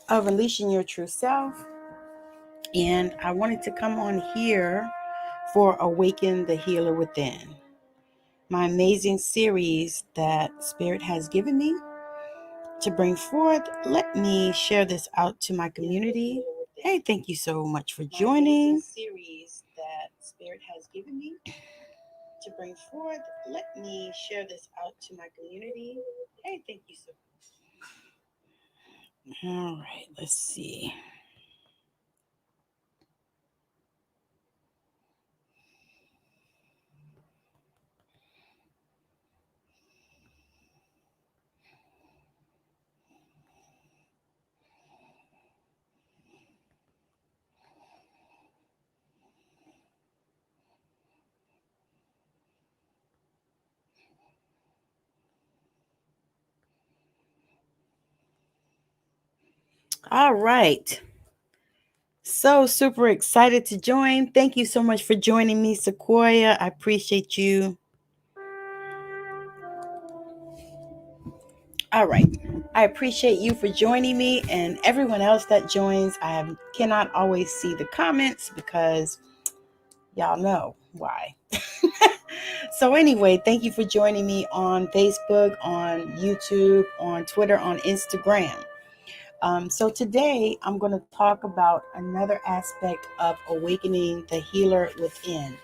of Unleashing Your True Self. And I wanted to come on here for Awaken the Healer Within, my amazing series that Spirit has given me to bring forth. Let me share this out to my community. Hey, thank you so much for joining. Series that Spirit has given me to bring forth. Let me share this out to my community. Hey, thank you so much. All right, let's see. All right. So super excited to join. Thank you so much for joining me, Sequoia. I appreciate you. All right. I appreciate you for joining me and everyone else that joins. Cannot always see the comments because y'all know why. So anyway, thank you for joining me on Facebook, on YouTube, on Twitter, on Instagram. So today I'm going to talk about another aspect of awakening the healer within.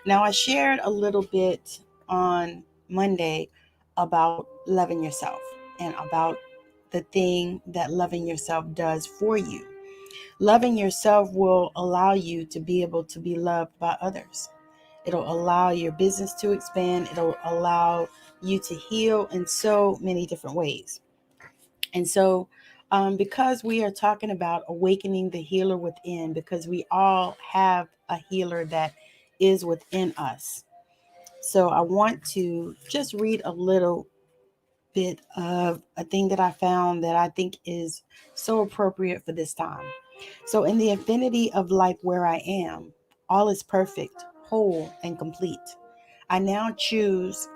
Now, I shared a little bit on Monday about loving yourself and about the thing that loving yourself does for you. Loving yourself will allow you to be able to be loved by others. It'll allow your business to expand. It'll allow you to heal in so many different ways. And so, because we are talking about awakening the healer within, because we all have a healer that is within us. So, I want to just read a little bit of a thing that I found that I think is so appropriate for this time. So, in the infinity of life where I am, all is perfect, whole, and complete. I now choose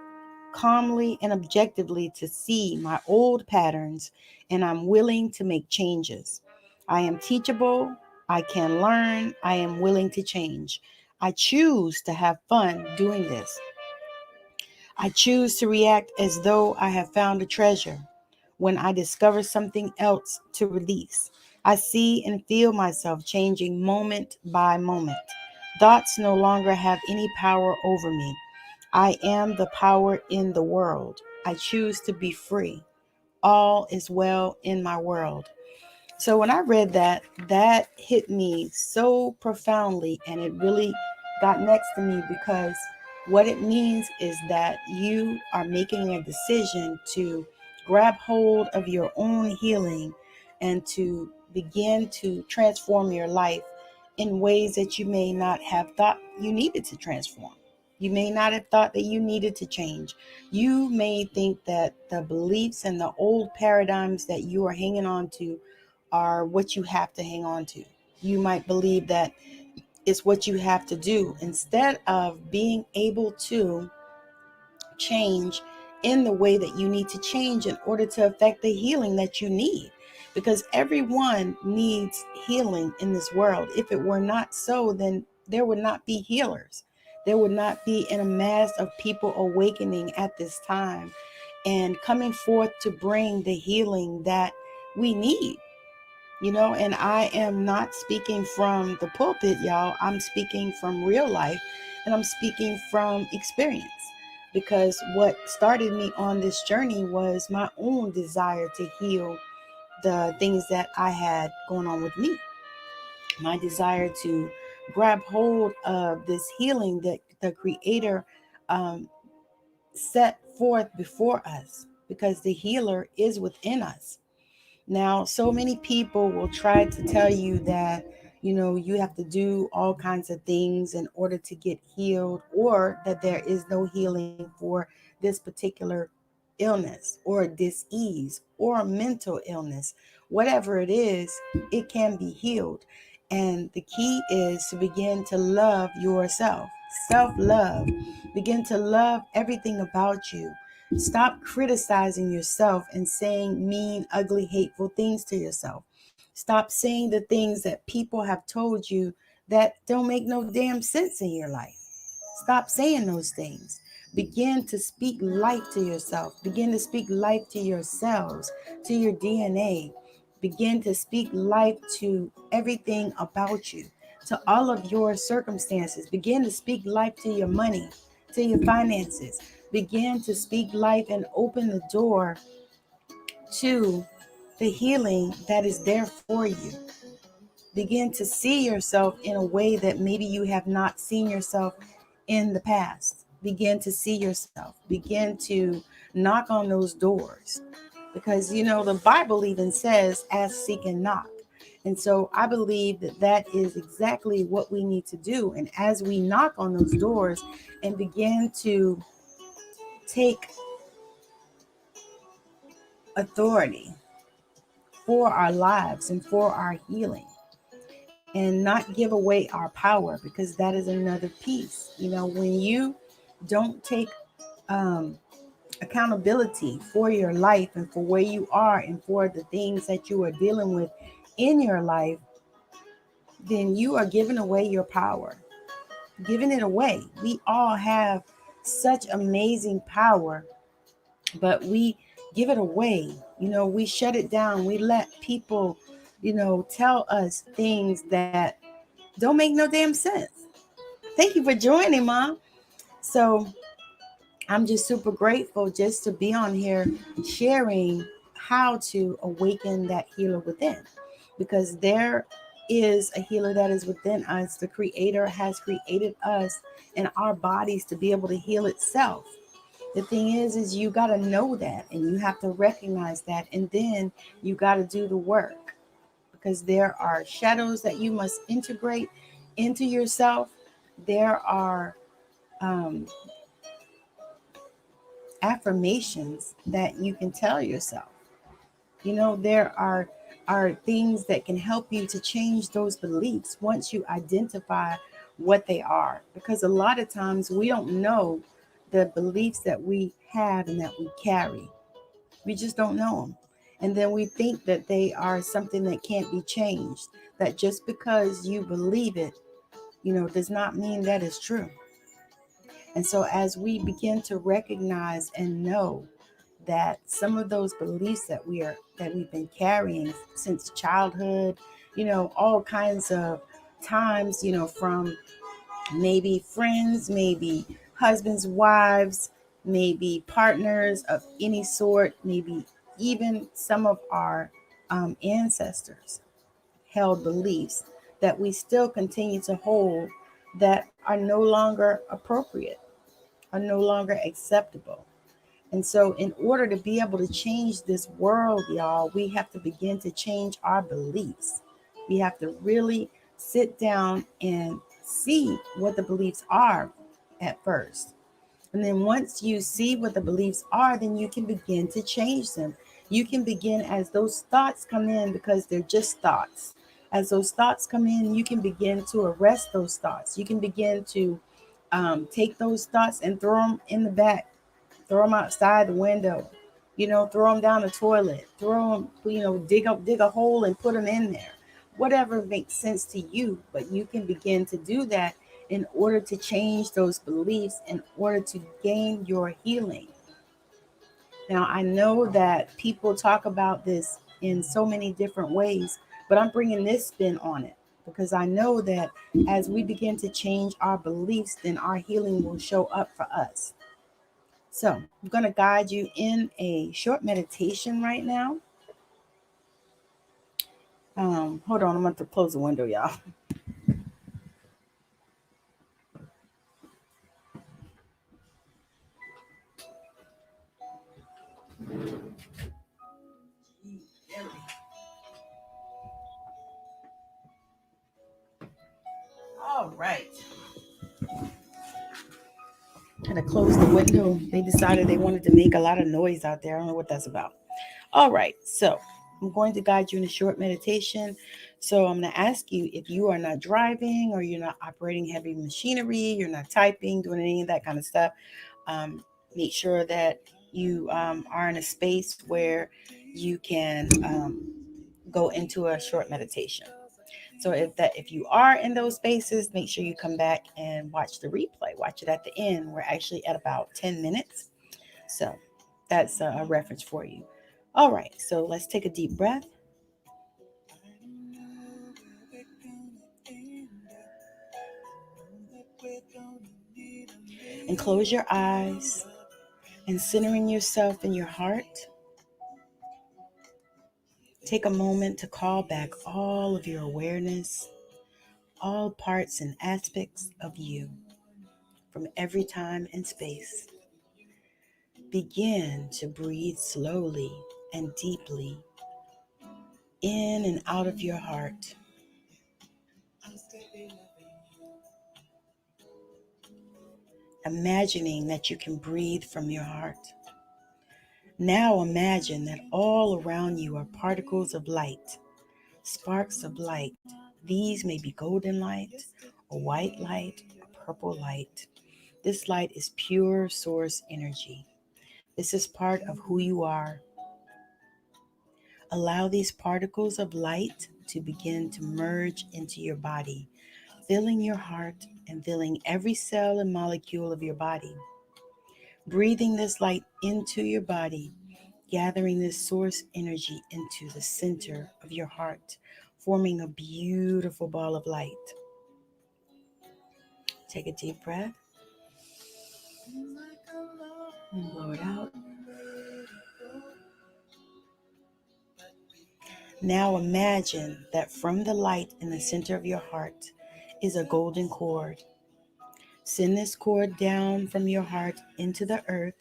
calmly and objectively to see my old patterns, and I'm willing to make changes. I am teachable. I can learn. I am willing to change. I choose to have fun doing this. I choose to react as though I have found a treasure. When I discover something else to release, I see and feel myself changing moment by moment. Thoughts no longer have any power over me. I am the power in the world. I choose to be free. All is well in my world. So when I read that, that hit me so profoundly, and it really got next to me, because what it means is that you are making a decision to grab hold of your own healing and to begin to transform your life in ways that you may not have thought you needed to transform. You may not have thought that you needed to change. You may think that the beliefs and the old paradigms that you are hanging on to are what you have to hang on to. You might believe that it's what you have to do, instead of being able to change in the way that you need to change in order to affect the healing that you need. Because everyone needs healing in this world. If it were not so, then there would not be healers. There would not be a mass of people awakening at this time and coming forth to bring the healing that we need. And I am not speaking from the pulpit, y'all. I'm speaking from real life, and I'm speaking from experience, because what started me on this journey was my own desire to heal the things that I had going on with me. My desire to grab hold of this healing that the Creator um, set forth before us, because the healer is within us. Now, so many people will try to tell you that, you have to do all kinds of things in order to get healed, or that there is no healing for this particular illness or disease or mental illness. Whatever it is, it can be healed. And the key is to begin to love yourself, self love. Begin to love everything about you. Stop criticizing yourself and saying mean, ugly, hateful things to yourself. Stop saying the things that people have told you that don't make no damn sense in your life. Stop saying those things. Begin to speak life to yourself. Begin to speak life to your cells, to your DNA. Begin to speak life to everything about you, to all of your circumstances. Begin to speak life to your money, to your finances. Begin to speak life and open the door to the healing that is there for you. Begin to see yourself in a way that maybe you have not seen yourself in the past. Begin to see yourself. Begin to knock on those doors. Because, the Bible even says, ask, seek, and knock. And so I believe that that is exactly what we need to do. And as we knock on those doors and begin to take authority for our lives and for our healing, and not give away our power, because that is another piece. When you don't take um, accountability for your life and for where you are and for the things that you are dealing with in your life, then you are giving away your power, giving it away. We all have such amazing power, but we give it away. We shut it down. We let people, tell us things that don't make no damn sense. Thank you for joining, Mom. So I'm just super grateful just to be on here sharing how to awaken that healer within, because there is a healer that is within us. The Creator has created us and our bodies to be able to heal itself. The thing is you got to know that, and you have to recognize that, and then you got to do the work, because there are shadows that you must integrate into yourself. There are um, affirmations that you can tell yourself. There are things that can help you to change those beliefs once you identify what they are, because a lot of times we don't know the beliefs that we have and that we carry. We just don't know them. And then we think that they are something that can't be changed, that just because you believe it, does not mean that is true. And so as we begin to recognize and know that some of those beliefs that we've been carrying since childhood, all kinds of times, from maybe friends, maybe husbands, wives, maybe partners of any sort, maybe even some of our ancestors held beliefs that we still continue to hold, that are no longer appropriate, are no longer acceptable. And so, in order to be able to change this world, y'all, we have to begin to change our beliefs. We have to really sit down and see what the beliefs are at first. And then once you see what the beliefs are, then you can begin to change them. You can begin, as those thoughts come in, because they're just thoughts. As those thoughts come in, you can begin to arrest those thoughts. You can begin to take those thoughts and throw them in the back, throw them outside the window, throw them down the toilet, throw them, dig a hole and put them in there. Whatever makes sense to you, but you can begin to do that in order to change those beliefs, in order to gain your healing. Now, I know that people talk about this in so many different ways, but I'm bringing this spin on it, because I know that as we begin to change our beliefs, then our healing will show up for us. So I'm going to guide you in a short meditation right now. Hold on, I'm going to close the window, y'all. All right. Had to close the window. They decided they wanted to make a lot of noise out there. I don't know what that's about. All right. So I'm going to guide you in a short meditation. So I'm going to ask you, if you are not driving or you're not operating heavy machinery, you're not typing, doing any of that kind of stuff, make sure that you are in a space where you can go into a short meditation. So if you are in those spaces, make sure you come back and watch the replay. Watch it at the end. We're actually at about 10 minutes. So that's a reference for you. All right, so let's take a deep breath. And close your eyes and centering yourself in your heart. Take a moment to call back all of your awareness, all parts and aspects of you from every time and space. Begin to breathe slowly and deeply in and out of your heart. Imagining that you can breathe from your heart. Now imagine that all around you are particles of light, sparks of light. These may be golden light, or white light, or purple light. This light is pure source energy. This is part of who you are. Allow these particles of light to begin to merge into your body, filling your heart and filling every cell and molecule of your body. Breathing this light into your body, gathering this source energy into the center of your heart, forming a beautiful ball of light. Take a deep breath and blow it out. Now imagine that from the light in the center of your heart is a golden cord. Send this cord down from your heart into the earth,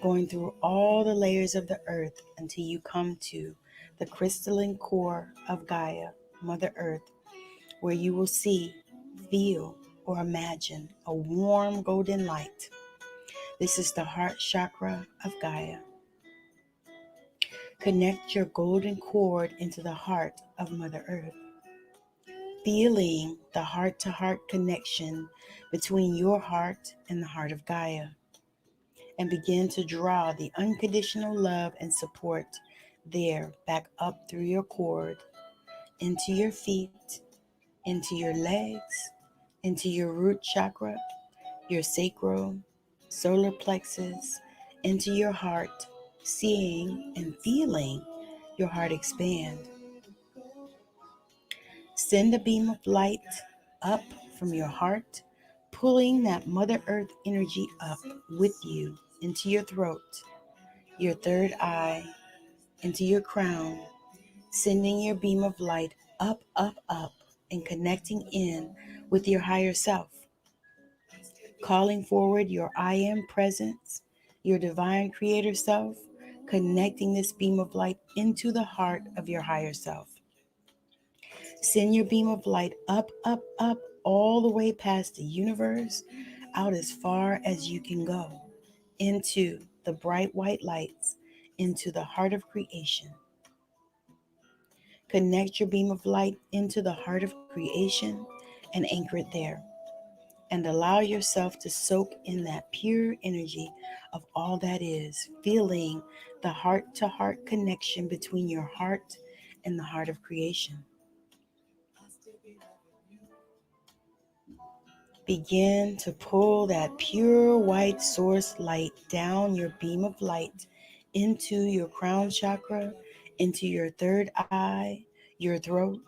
going through all the layers of the earth until you come to the crystalline core of Gaia, Mother Earth, where you will see, feel, or imagine a warm golden light. This is the heart chakra of Gaia. Connect your golden cord into the heart of Mother Earth, feeling the heart-to-heart connection between your heart and the heart of Gaia, and begin to draw the unconditional love and support there back up through your cord, into your feet, into your legs, into your root chakra, your sacral, solar plexus, into your heart, seeing and feeling your heart expand. Send a beam of light up from your heart, pulling that Mother Earth energy up with you into your throat, your third eye, into your crown, sending your beam of light up, up, up, and connecting in with your higher self. Calling forward your I am presence, your divine creator self, connecting this beam of light into the heart of your higher self. Send your beam of light up, up, up, all the way past the universe, out as far as you can go, into the bright white lights, into the heart of creation. Connect your beam of light into the heart of creation and anchor it there. And allow yourself to soak in that pure energy of all that is, feeling the heart-to-heart connection between your heart and the heart of creation. Begin to pull that pure white source light down your beam of light into your crown chakra, into your third eye, your throat,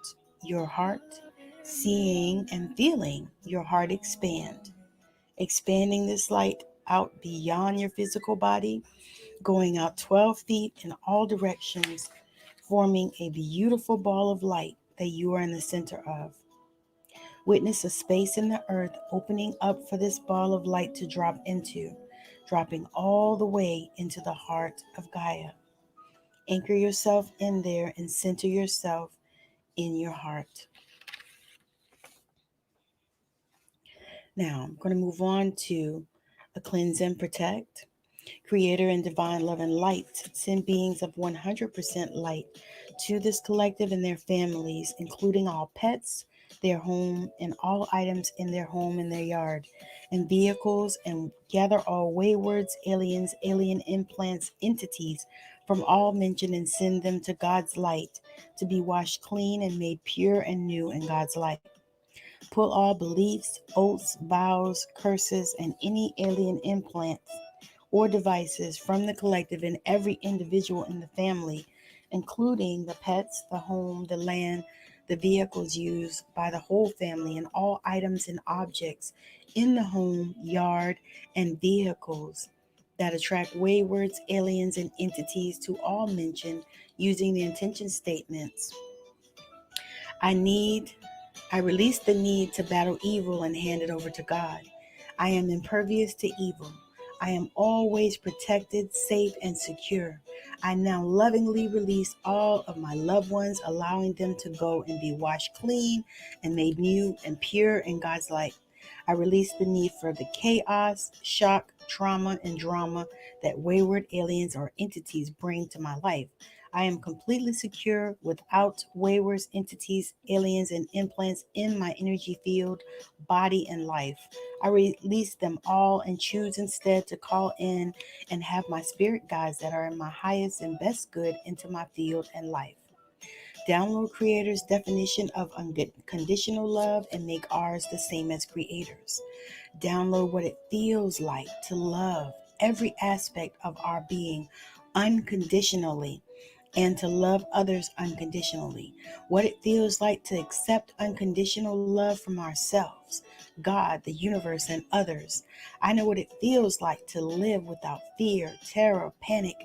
your heart, seeing and feeling your heart expand. Expanding this light out beyond your physical body, going out 12 feet in all directions, forming a beautiful ball of light that you are in the center of. Witness a space in the earth opening up for this ball of light to drop into, dropping all the way into the heart of Gaia. Anchor yourself in there and center yourself in your heart. Now, I'm going to move on to a cleanse and protect. Creator and divine love and light, send beings of 100% light to this collective and their families, including all pets, their home, and all items in their home and their yard, and vehicles, and gather all waywards, aliens, alien implants, entities from all mentioned, and send them to God's light to be washed clean and made pure and new in God's light. Pull all beliefs, oaths, vows, curses, and any alien implants or devices from the collective and every individual in the family, including the pets, the home, the land, the vehicles used by the whole family, and all items and objects in the home, yard, and vehicles that attract waywards, aliens, and entities to all mentioned using the intention statements. I need I release the need to battle evil and hand it over to God. I am impervious to evil. I am always protected, safe, and secure. I now lovingly release all of my loved ones, allowing them to go and be washed clean and made new and pure in God's light. I release the need for the chaos, shock, trauma, and drama that wayward aliens or entities bring to my life. I am completely secure without wayward entities, aliens, and implants in my energy field, body, and life. I release them all and choose instead to call in and have my spirit guides that are in my highest and best good into my field and life. Download Creator's definition of unconditional love and make ours the same as Creator's. Download what it feels like to love every aspect of our being unconditionally and to love others unconditionally. What it feels like to accept unconditional love from ourselves, God, the universe, and others. I know what it feels like to live without fear, terror, panic,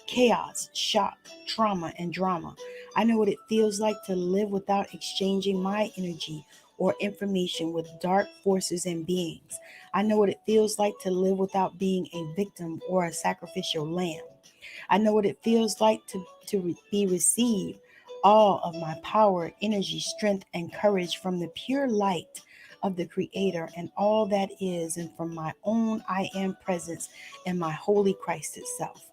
chaos, shock, trauma, and drama. I know what it feels like to live without exchanging my energy or information with dark forces and beings. I know what it feels like to live without being a victim or a sacrificial lamb. I know what it feels like to receive all of my power, energy, strength, and courage from the pure light of the Creator and all that is, and from my own I am presence and my holy Christ itself.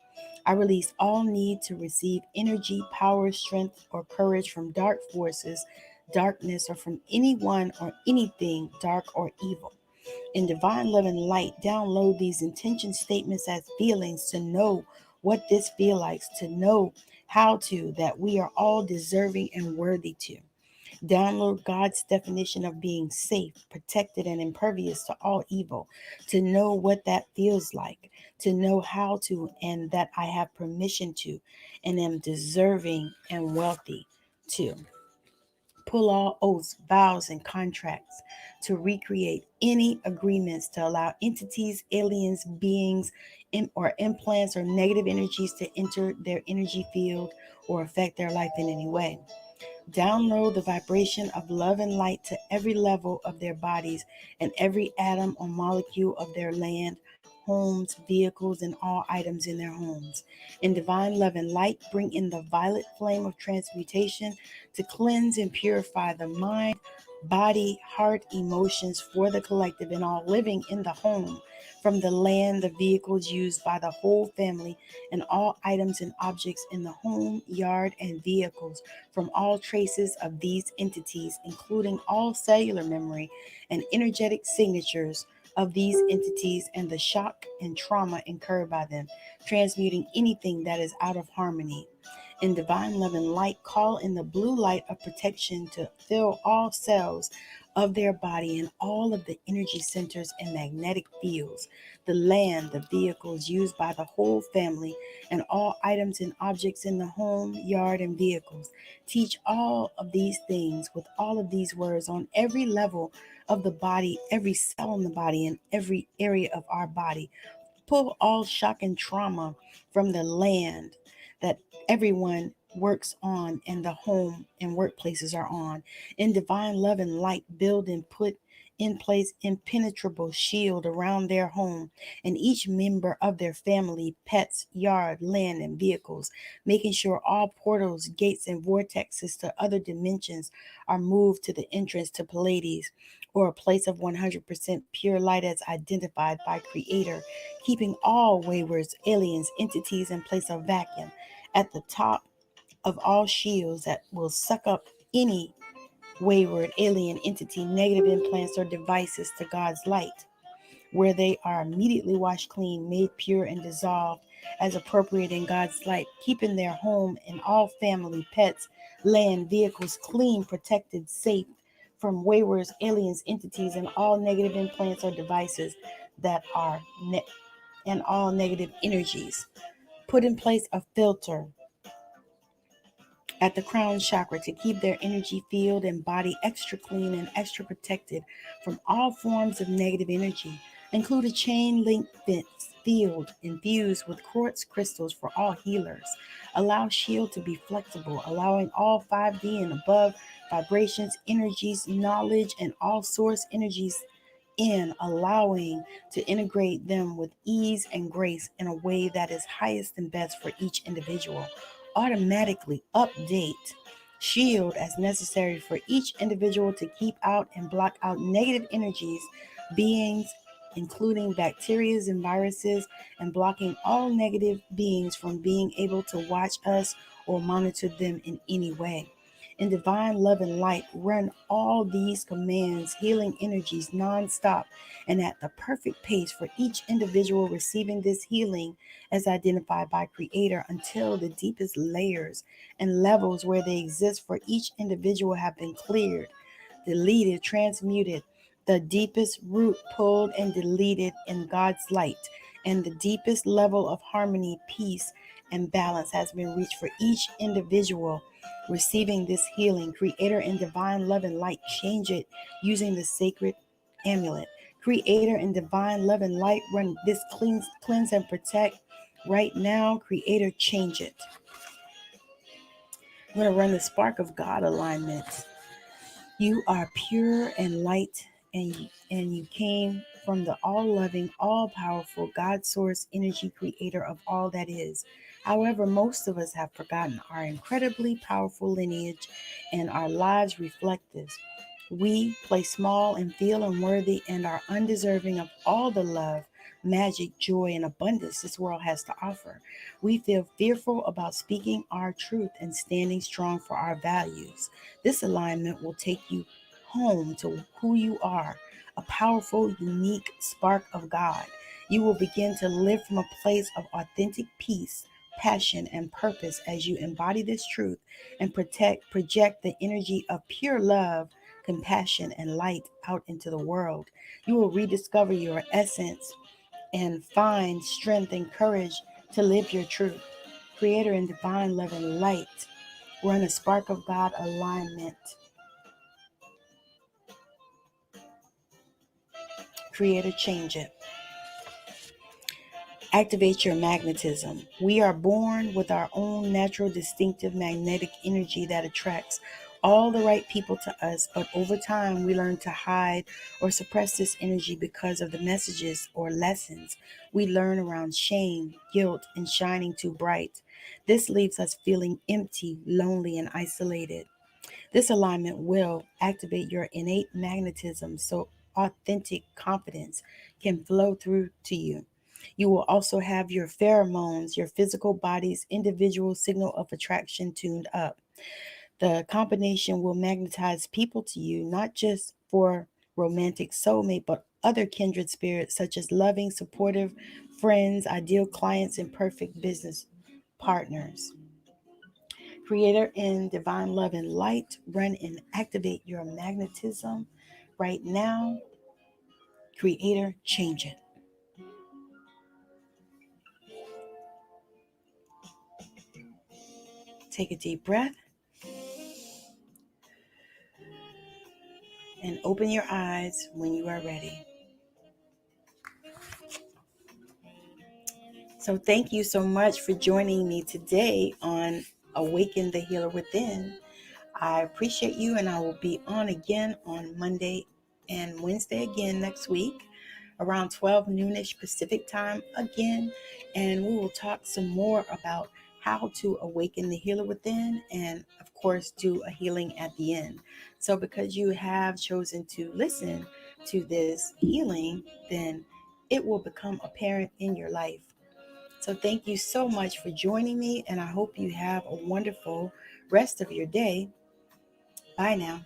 I release all need to receive energy, power, strength, or courage from dark forces, darkness, or from anyone or anything dark or evil. In divine love and light, download these intention statements as feelings to know what this feels like, to know how to, that we are all deserving and worthy to. Download God's definition of being safe, protected, and impervious to all evil, to know what that feels like, to know how to, and that I have permission to, and am deserving and wealthy to. Pull all oaths, vows, and contracts to recreate any agreements to allow entities, aliens, beings, or implants or negative energies to enter their energy field or affect their life in any way. Download the vibration of love and light to every level of their bodies and every atom or molecule of their land, homes, vehicles, and all items in their homes. In divine love and light, bring in the violet flame of transmutation to cleanse and purify the mind, body, heart, emotions for the collective and all living in the home, from the land, the vehicles used by the whole family, and all items and objects in the home, yard, and vehicles from all traces of these entities, including all cellular memory and energetic signatures of these entities and the shock and trauma incurred by them, transmuting anything that is out of harmony. In divine love and light, call in the blue light of protection to fill all cells of their body and all of the energy centers and magnetic fields, the land, the vehicles used by the whole family, and all items and objects in the home, yard, and vehicles. Teach all of these things with all of these words on every level of the body, every cell in the body, and every area of our body. Pull all shock and trauma from the land that everyone works on and the home and workplaces are on. In divine love and light, build and put in place impenetrable shield around their home and each member of their family, pets, yard, land, and vehicles, making sure all portals, gates, and vortexes to other dimensions are moved to the entrance to Pleiades, or a place of 100% pure light as identified by Creator, keeping all waywards, aliens, entities in place of vacuum at the top of all shields that will suck up any wayward, alien entity, negative implants, or devices to God's light, where they are immediately washed clean, made pure, and dissolved as appropriate in God's light, keeping their home and all family, pets, land, vehicles clean, protected, safe from wayward, aliens, entities, and all negative implants or devices that are and all negative energies. Put in place a filter at the crown chakra to keep their energy field and body extra clean and extra protected from all forms of negative energy. Include a chain link field infused with quartz crystals for all healers. Allow shield to be flexible, allowing all 5D and above vibrations, energies, knowledge, and all source energies in, allowing to integrate them with ease and grace in a way that is highest and best for each individual. Automatically update shield as necessary for each individual to keep out and block out negative energies, beings, including bacteria and viruses, and blocking all negative beings from being able to watch us or monitor them in any way. In divine love and light, run all these commands, healing energies nonstop and at the perfect pace for each individual receiving this healing as identified by Creator until the deepest layers and levels where they exist for each individual have been cleared, deleted, transmuted, the deepest root pulled and deleted in God's light, and the deepest level of harmony, peace, and balance has been reached for each individual receiving this healing. Creator and divine love and light change it using the sacred amulet. Creator and divine love and light run this cleanse and protect right now. Creator, change it. I'm going to run the spark of God alignment. You are pure and light, and you came from the all-loving, all-powerful God source energy creator of all that is. However, most of us have forgotten our incredibly powerful lineage, and our lives reflect this. We play small and feel unworthy and are undeserving of all the love, magic, joy, and abundance this world has to offer. We feel fearful about speaking our truth and standing strong for our values. This alignment will take you home to who you are, a powerful, unique spark of God. You will begin to live from a place of authentic peace, passion, and purpose as you embody this truth and project the energy of pure love, compassion, and light out into the world. You will rediscover your essence and find strength and courage to live your truth. Creator and divine love and light. Run a spark of God alignment. Creator, change it. Activate your magnetism. We are born with our own natural, distinctive magnetic energy that attracts all the right people to us, but over time we learn to hide or suppress this energy because of the messages or lessons we learn around shame, guilt, and shining too bright. This leaves us feeling empty, lonely, and isolated. This alignment will activate your innate magnetism so authentic confidence can flow through to you. You will also have your pheromones, your physical body's individual signal of attraction tuned up. The combination will magnetize people to you, not just for romantic soulmate, but other kindred spirits such as loving, supportive friends, ideal clients, and perfect business partners. Creator in divine love and light, run and activate your magnetism right now. Creator, change it. Take a deep breath and open your eyes when you are ready. So thank you so much for joining me today on Awaken the Healer Within. I appreciate you, and I will be on again on Monday and Wednesday again next week around 12 noonish Pacific time again, and we will talk some more about how to awaken the healer within and of course do a healing at the end. So because you have chosen to listen to this healing, then it will become apparent in your life. So thank you so much for joining me, and I hope you have a wonderful rest of your day. Bye now.